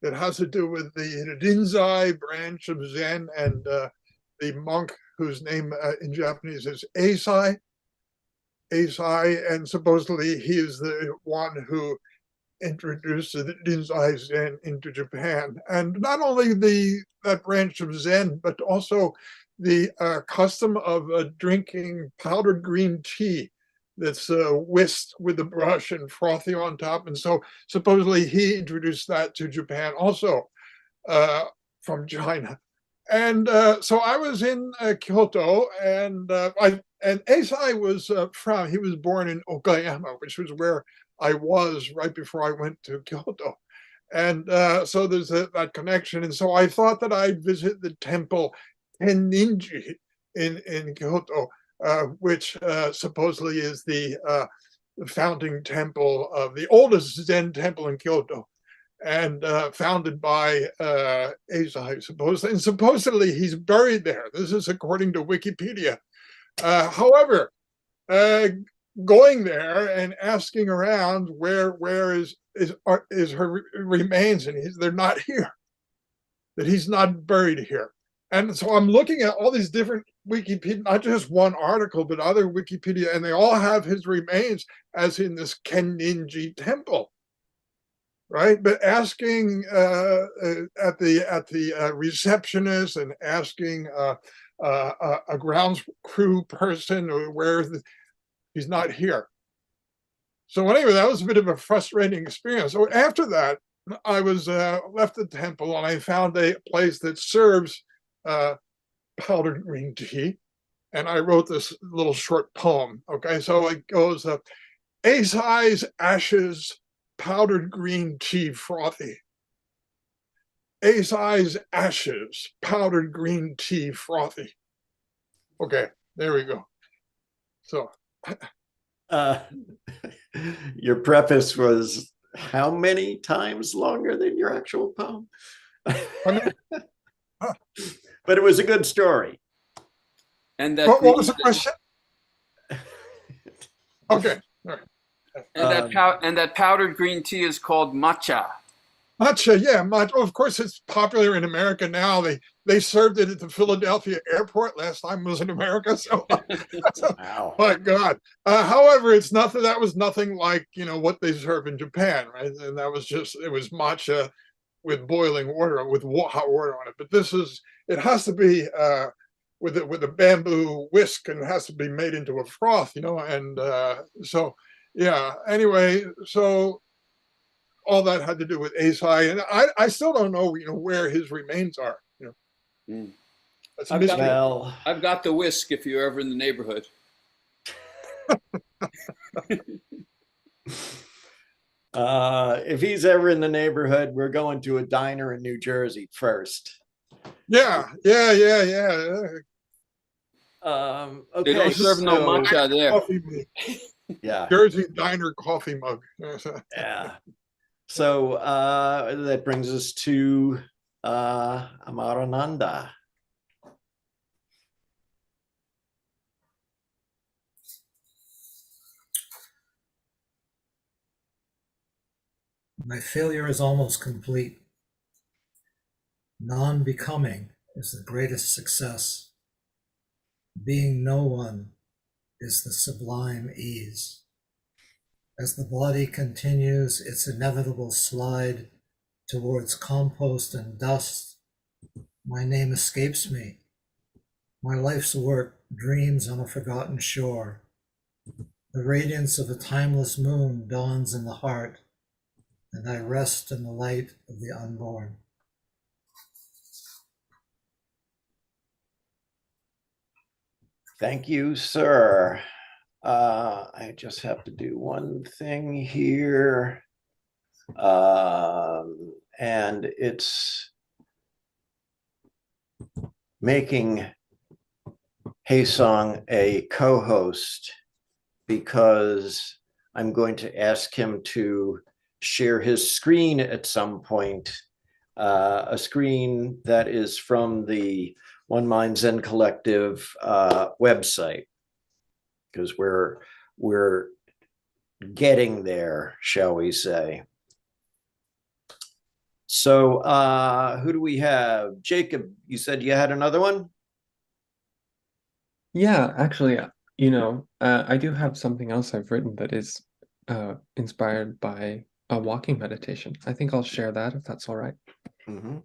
it has to do with the Rinzai branch of Zen, and the monk whose name in Japanese is Eisai. Eisai, and supposedly he is the one who introduced the Rinzai Zen into Japan. And not only that branch of Zen, but also the custom of drinking powdered green tea that's whisked with a brush and frothy on top. And so supposedly he introduced that to Japan also from China. And so I was in Kyoto, and Eisai was from, he was born in Okayama, which was where I was right before I went to Kyoto. And so there's that connection. And so I thought that I'd visit the temple Tenninji in Kyoto, which supposedly is the founding temple of the oldest Zen temple in Kyoto, and founded by Eisai, supposedly. And supposedly he's buried there. This is according to Wikipedia. However, going there and asking around where is her remains, and they're not here, that he's not buried here. And so I'm looking at all these different Wikipedia, not just one article, but other Wikipedia, and they all have his remains as in this Kenninji temple, right? But asking at the receptionist and asking a grounds crew person where he's not here. So anyway, that was a bit of a frustrating experience. So after that, I was left the temple, and I found a place that serves powdered green tea, and I wrote this little short poem. Okay, so it goes: Eisai's ashes, powdered green tea frothy. Eisai's ashes, powdered green tea frothy. Okay, there we go. So Your preface was how many times longer than your actual poem? But it was a good story. And that what green, was the question? Okay. All right. and that powdered green tea is called matcha. Matcha, yeah, matcha. Oh, of course, it's popular in America now. They served it at the Philadelphia airport last time I was in America. So, Wow. my God. However, it's nothing. That was nothing like what they serve in Japan, right? And that was it was matcha with boiling water, with hot water on it. But it has to be with a bamboo whisk, and it has to be made into a froth, And so, yeah. Anyway, so all that had to do with Eisai, and I still don't know, where his remains are. That's a mystery. I've got the whisk if you're ever in the neighborhood. If he's ever in the neighborhood, we're going to a diner in New Jersey first. Yeah. Okay, they don't serve no matcha there. Yeah. Jersey diner coffee mug. Yeah. So that brings us to Amarananda. My failure is almost complete. Non-becoming is the greatest success. Being no one is the sublime ease. As the body continues its inevitable slide towards compost and dust, my name escapes me. My life's work dreams on a forgotten shore. The radiance of a timeless moon dawns in the heart, and I rest in the light of the unborn. Thank you, sir. I just have to do one thing here. and it's making Haesong a co-host because I'm going to ask him to share his screen at some point, a screen that is from the One Mind Zen Collective website, because we're getting there, shall we say. So who do we have? Jacob, you said you had another one? Yeah, actually, I do have something else I've written that is inspired by a walking meditation. I think I'll share that if that's all right. Mm-hmm.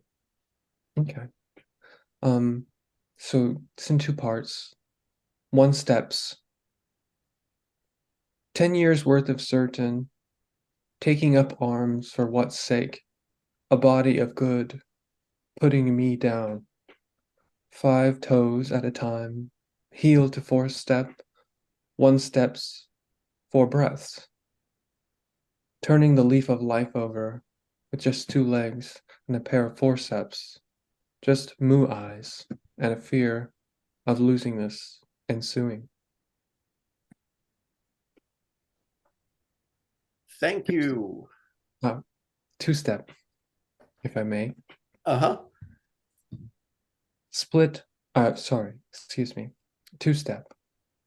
Okay. So it's in two parts. 1 steps. 10 years worth of certain, taking up arms for what sake? A body of good, putting me down. 5 toes at a time, heel to 4th step, 1 steps, 4 breaths. Turning the leaf of life over with just 2 legs and a pair of forceps, just moo eyes and a fear of losing this ensuing. Thank you. 2 step, if I may. Uh-huh. Split, excuse me. 2 step.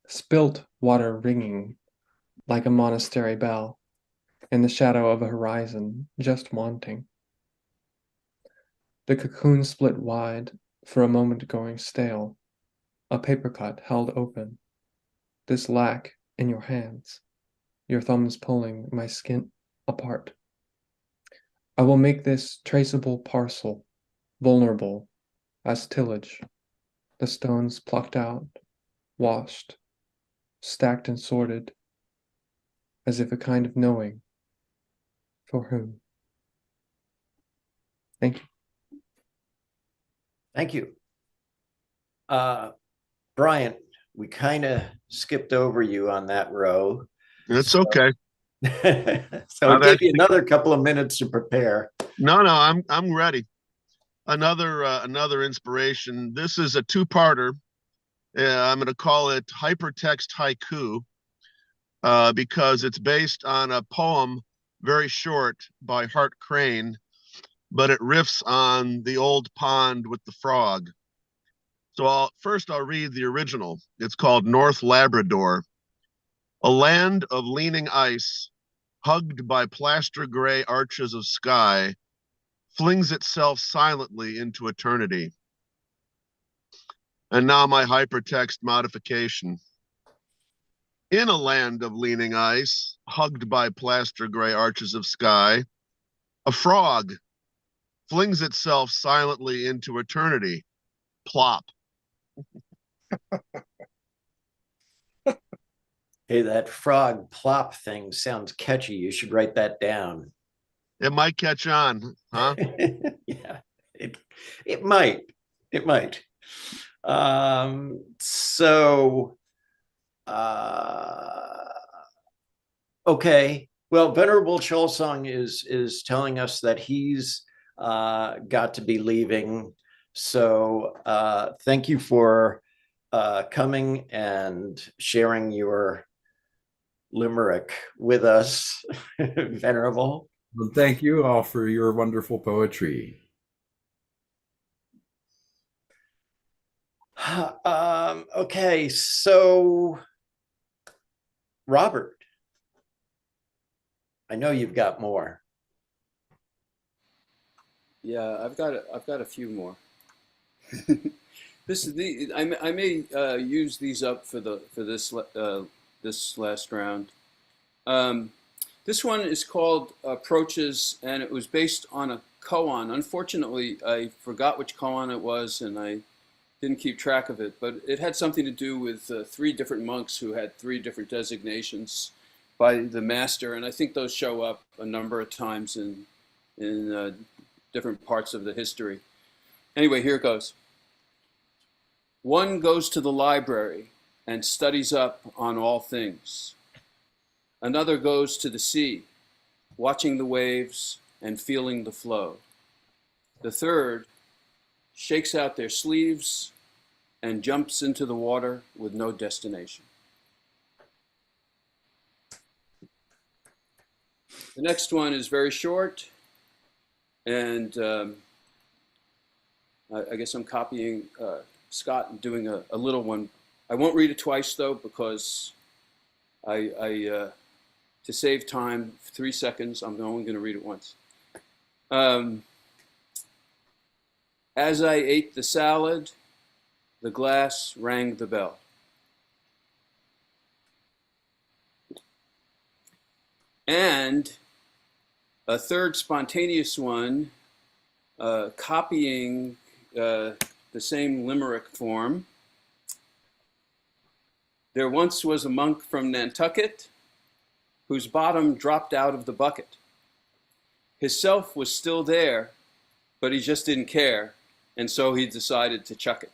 Spilt water ringing like a monastery bell in the shadow of a horizon just wanting. The cocoon split wide, for a moment going stale, a paper cut held open. This lac in your hands, your thumbs pulling my skin apart. I will make this traceable parcel, vulnerable as tillage, the stones plucked out, washed, stacked and sorted, as if a kind of knowing. For whom? Thank you. Thank you. Brian, we kind of skipped over you on that row. It's okay. So I gave you another couple of minutes to prepare. No, I'm ready. Another inspiration. This is a 2-parter. I'm going to call it Hypertext Haiku because it's based on a poem, very short, by Hart Crane, but it riffs on the old pond with the frog. So I'll read the original. It's called North Labrador. A land of leaning ice, hugged by plaster gray arches of sky, flings itself silently into eternity. And now my hypertext modification. In a land of leaning ice, hugged by plaster gray arches of sky, a frog flings itself silently into eternity. Plop. Hey, that frog plop thing sounds catchy. You should write that down. It might catch on, huh? Yeah, it might. It might. So okay. Well, Venerable Cholsong is telling us that he's got to be leaving. So thank you for coming and sharing your limerick with us, Venerable. Well, thank you all for your wonderful poetry. Okay, so Robert, I know you've got more. Yeah, I've got a few more. I may use these up for this last round. This one is called Approaches, and it was based on a koan. Unfortunately, I forgot which koan it was, and I didn't keep track of it. But it had something to do with 3 different monks who had 3 different designations by the master, and I think those show up a number of times in different parts of the history. Anyway, here it goes. One goes to the library and studies up on all things. Another goes to the sea, watching the waves and feeling the flow. The third shakes out their sleeves and jumps into the water with no destination. The next one is very short, and I guess I'm copying Scott and doing a little one. I won't read it twice though, because to save time, 3 seconds, I'm only going to read it once. As I ate the salad, the glass rang the bell. And a third spontaneous one, copying the same limerick form. There once was a monk from Nantucket whose bottom dropped out of the bucket. His self was still there, but he just didn't care, and so he decided to chuck it.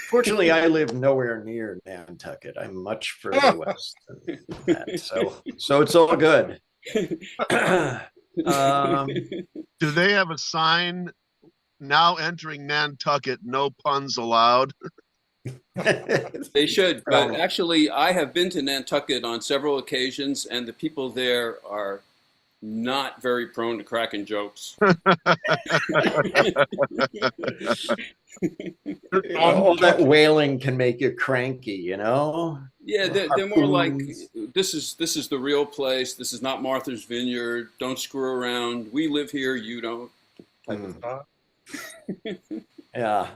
Fortunately, I live nowhere near Nantucket. I'm much further west than that, so it's all good. Do they have a sign now entering Nantucket, no puns allowed? They should, but actually I have been to Nantucket on several occasions, and the people there are not very prone to cracking jokes. All that whaling can make you cranky, you know? Yeah, they're more like, this is the real place. This is not Martha's Vineyard. Don't screw around. We live here. You don't. Type of thing. Yeah.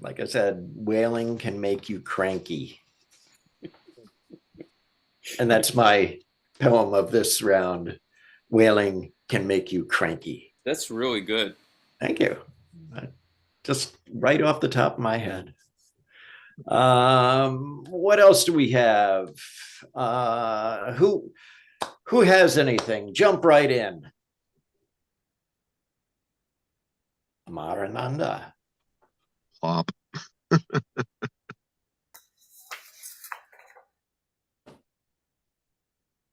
Like I said, whaling can make you cranky. And that's my poem of this round. Whaling can make you cranky. That's really good. Thank you. Just right off the top of my head. What else do we have? Who has anything? Jump right in. Marananda. Plop.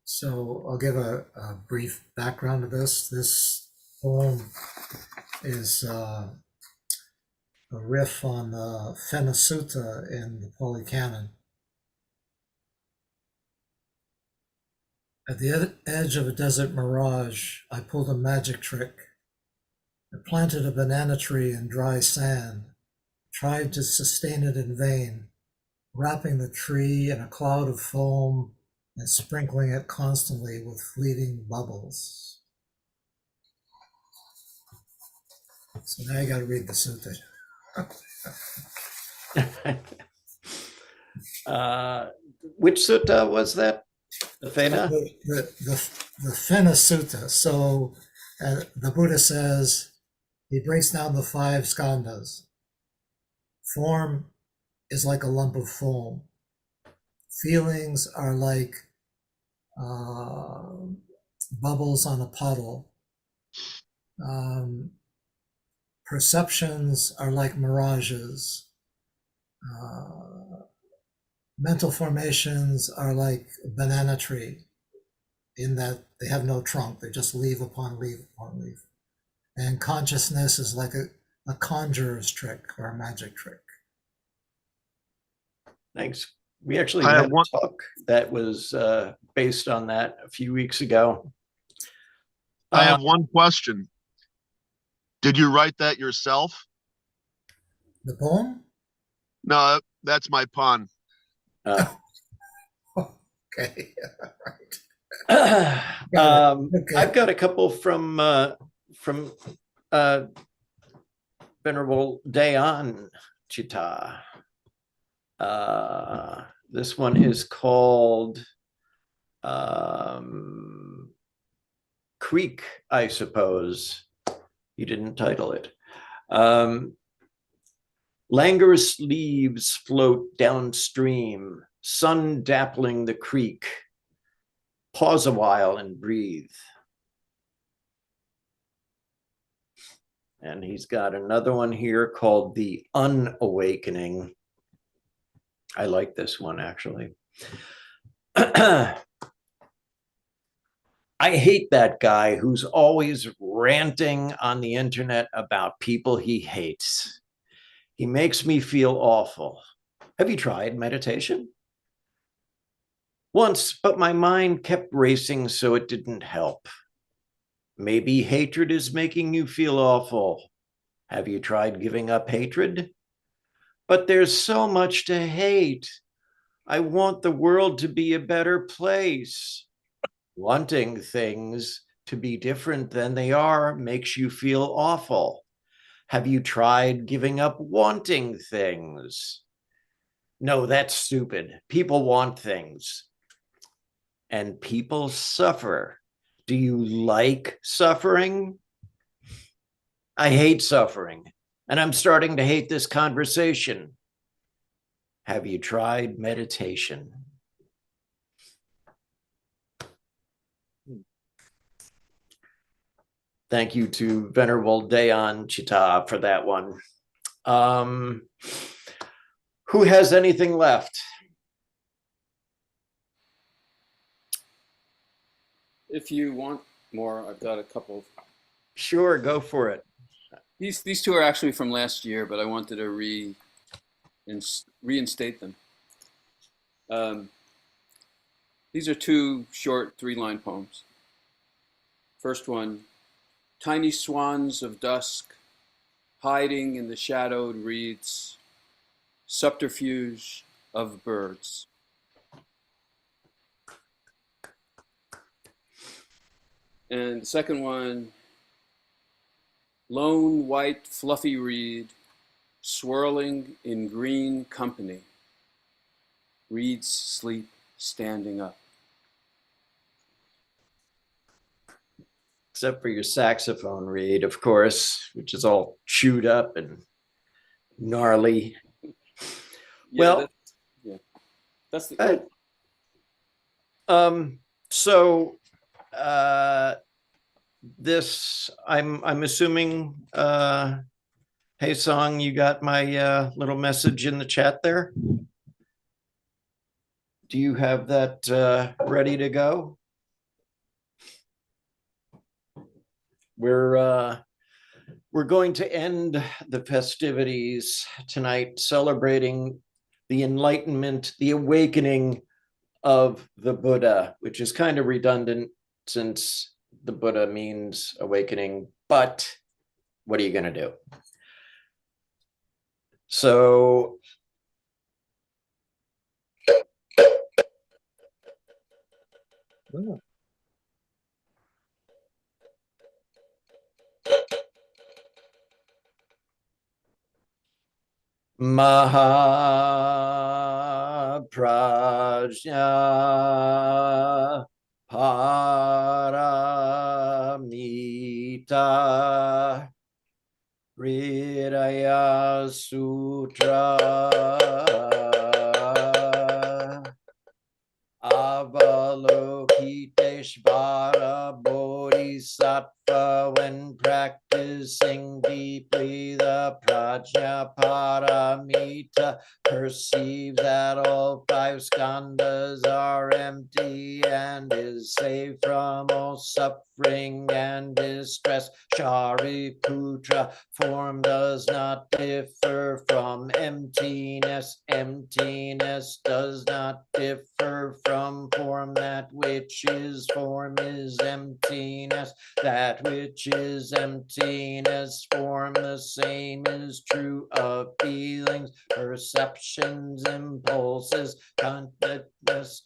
So I'll give a brief background to this. This poem is a riff on the Fena Sutta in the Pali Canon. At the edge of a desert mirage, I pulled a magic trick. I planted a banana tree in dry sand, tried to sustain it in vain, wrapping the tree in a cloud of foam and sprinkling it constantly with fleeting bubbles. So now you got to read the sutta. Which sutta was that? The Fena? The Fena Sutta. So the Buddha says, he breaks down the 5 skandhas. Form is like a lump of foam. Feelings are like bubbles on a puddle. Perceptions are like mirages. Mental formations are like a banana tree, in that they have no trunk. They just leaf upon leaf upon leaf. And consciousness is like a conjurer's trick or a magic trick. Thanks. We actually had a talk that was based on that a few weeks ago. I have one question. Did you write that yourself? The poem? No, that's my pun. Okay. Right. Okay. I've got a couple from Venerable Dayan Chitta. This one is called Creek, I suppose. He didn't title it. Languorous leaves float downstream, sun dappling the creek. Pause a while and breathe. And he's got another one here called The Unawakening. I like this one, actually. I hate that guy who's always ranting on the internet about people he hates. He makes me feel awful. Have you tried meditation? Once, but my mind kept racing, so it didn't help. Maybe hatred is making you feel awful. Have you tried giving up hatred? But there's so much to hate. I want the world to be a better place. Wanting things to be different than they are makes you feel awful. Have you tried giving up wanting things? No, that's stupid. People want things. And people suffer. Do you like suffering? I hate suffering, and I'm starting to hate this conversation. Have you tried meditation? Thank you to Venerable Dayan Chita for that one. Who has anything left? If you want more, I've got a couple. Sure, go for it. These two are actually from last year, but I wanted to reinstate them. These are two short 3-line poems. First one, tiny swans of dusk, hiding in the shadowed reeds, subterfuge of birds. And the second one, lone white fluffy reed, swirling in green company. Reeds sleep standing up. Except for your saxophone reed, of course, which is all chewed up and gnarly. Yeah, well, that's the. So this, I'm assuming, hey Song, you got my little message in the chat there? Do you have that ready to go? We're going to end the festivities tonight celebrating the enlightenment, the awakening of the Buddha, which is kind of redundant since the Buddha means awakening, but what are you going to do? So Mahaprajna Paramita Hridaya Sutra Avalokiteshvara Bodhisattva when practicing deeply the Prajna Paramita perceive that all 5 skandhas are empty and is safe from all suffering and distress. Shariputra, form does not differ from emptiness. Emptiness does not differ from form. That which is form is emptiness. That which is emptiness, form. The same is true of feelings, perceptions, impulses, consciousness.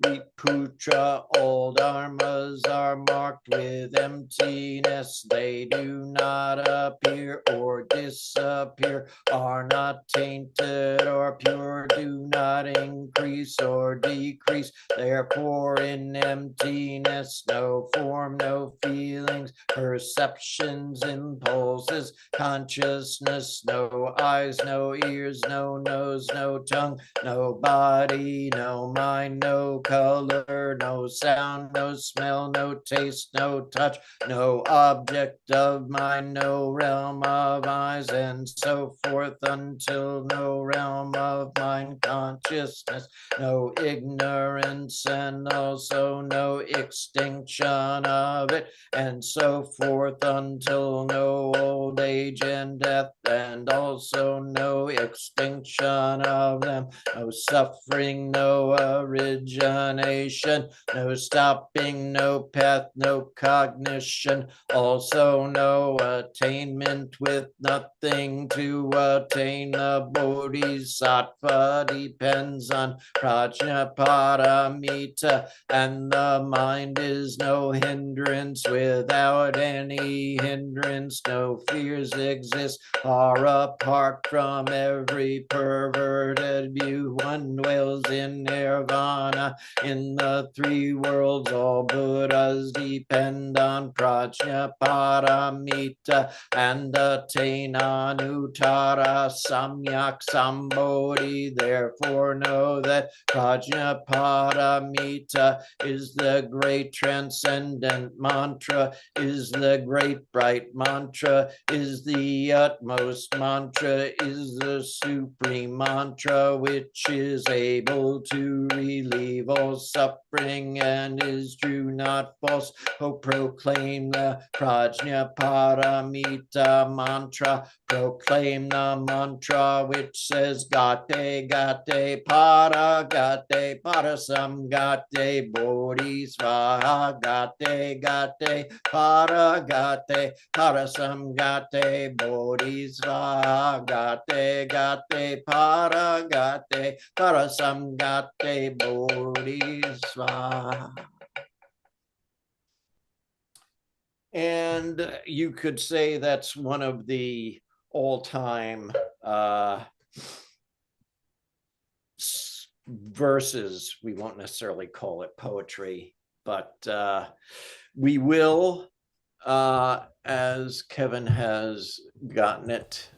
Viputra, all dharmas are marked with emptiness. They do not appear or disappear, are not tainted or pure, do not increase or decrease. Therefore, in emptiness, no form, no feelings, perceptions, impulses, consciousness, no eyes, no ears, no nose, no tongue, no body, no mind, no color, no sound, no smell, no taste, no touch, no object of mind, no realm of eyes, and so forth until no realm of mind consciousness, no ignorance, and also no extinction of it, and so forth until no old age and death, and also no extinction of them, no suffering, no origination, no stopping, no path, no cognition, also no attainment with nothing to attain. The bodhisattva depends on prajnaparamita, and the mind is no hindrance. Without any hindrance, no fears exist. Far apart from every perverted view, one dwells in nirvana. In the three worlds, all Buddhas depend on prajnaparamita and attain anuttara samyak sambodhi. Therefore know that prajnaparamita is the great transcendent mantra, is the great bright mantra, is the utmost mantra, is the supreme mantra, which is able to relieve all suffering and is true, not false. Oh, proclaim the prajnaparamita mantra, proclaim the mantra which says gate gate para samgate bodhi svaha gate gate para samgate bodhi svaha gate gate para samgate bodhi svaha. And you could say that's one of the all-time verses. We won't necessarily call it poetry, but we will, as Kevin has gotten it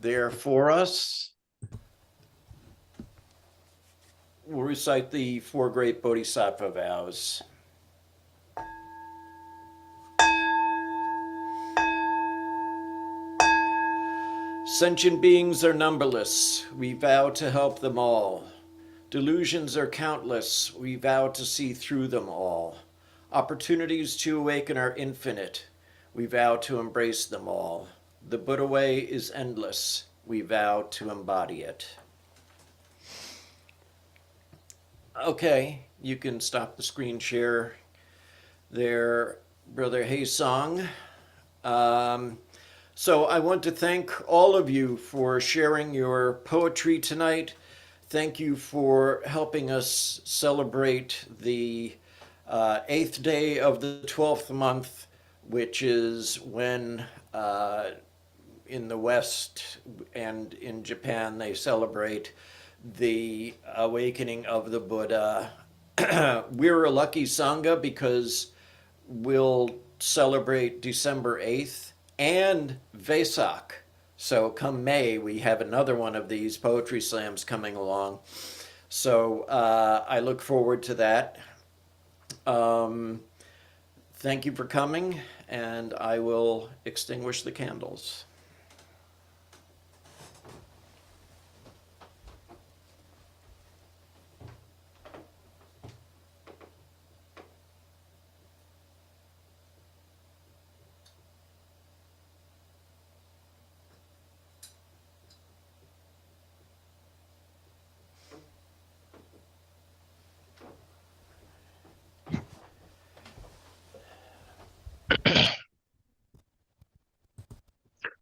there for us, we'll recite the four great Bodhisattva vows. Sentient beings are numberless. We vow to help them all. Delusions are countless. We vow to see through them all. Opportunities to awaken are infinite. We vow to embrace them all. The Buddha way is endless. We vow to embody it. Okay, you can stop the screen share there, Brother Haysong. So I want to thank all of you for sharing your poetry tonight. Thank you for helping us celebrate the 8th day of the 12th month, which is when in the West and in Japan they celebrate the awakening of the Buddha. We're a lucky Sangha because we'll celebrate December 8th and Vesak. So come May, we have another one of these poetry slams coming along. So I look forward to that. Thank you for coming, and I will extinguish the candles.